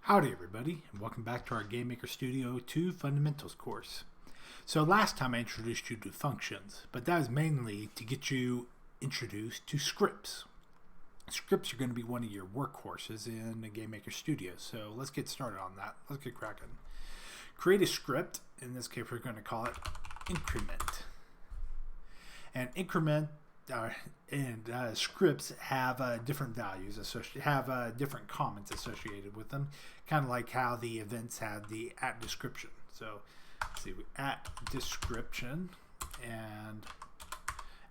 Howdy everybody, and welcome back to our GameMaker Studio 2 Fundamentals course. So last time I introduced you to functions, but that was mainly to get you introduced to scripts. Scripts are going to be one of your workhorses in the GameMaker Studio, so let's get started on that. Let's get cracking. Create a script. In this case we're going to call it increment. And increment scripts have different values different comments associated with them, kind of like how the events had the at description. So let's see, at description, and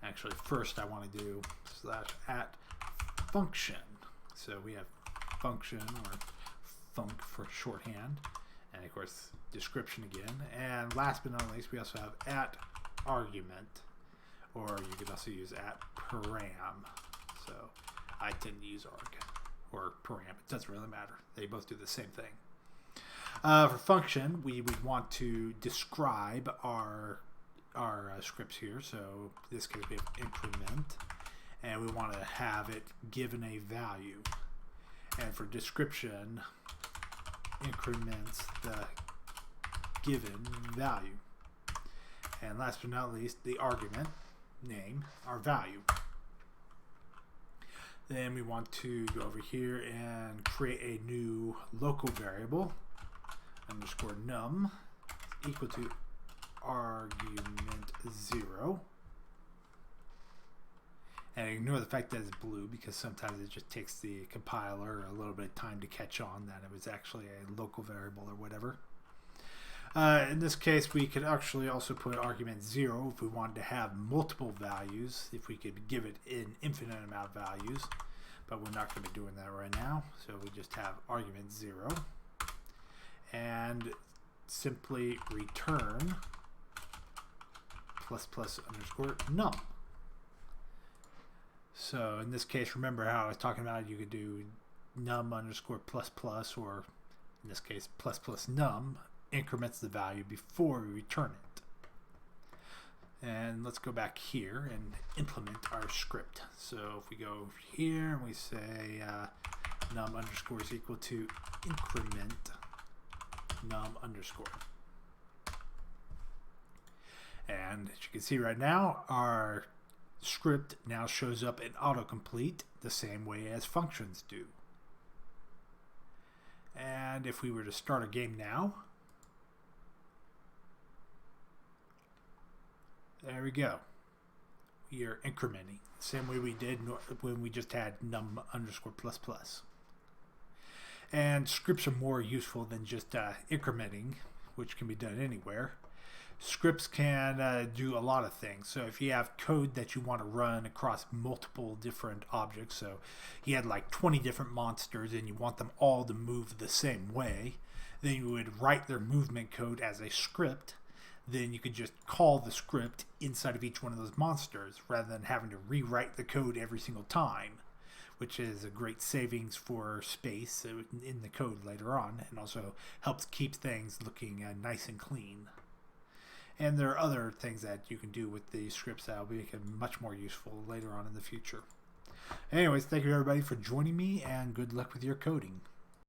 actually first I want to do /at function. So we have function, or func for shorthand, and of course description again, and last but not least we also have at argument, or you could also use at param. So I tend to use arg or param. It doesn't really matter. They both do the same thing. For function, we would want to describe our scripts here. So in this case we have increment, and we want to have it given a value. And for description, increments the given value. And last but not least, the argument name our value. Then we want to go over here and create a new local variable underscore num equal to argument 0, and ignore the fact that it's blue because sometimes it just takes the compiler a little bit of time to catch on that it was actually a local variable or whatever. In this case, we could actually also put argument 0 if we wanted to have multiple values, if we could give it an infinite amount of values, but we're not going to be doing that right now. So we just have argument 0 and simply return ++ underscore num. So in this case, remember how I was talking about you could do num underscore ++, or in this case ++ num increments the value before we return it. And let's go back here and implement our script. So if we go over here and we say num underscore is equal to increment num underscore, and as you can see right now, our script now shows up in autocomplete the same way as functions do. And if we were to start a game now, there we go. We are incrementing the same way we did when we just had num underscore ++. And scripts are more useful than just incrementing, which can be done anywhere. Scripts can do a lot of things. So if you have code that you want to run across multiple different objects, so you had like 20 different monsters and you want them all to move the same way, then you would write their movement code as a script. Then you could just call the script inside of each one of those monsters rather than having to rewrite the code every single time, which is a great savings for space in the code later on, and also helps keep things looking nice and clean. And there are other things that you can do with the scripts that will make them much more useful later on in the future. Anyways, thank you everybody for joining me, and good luck with your coding.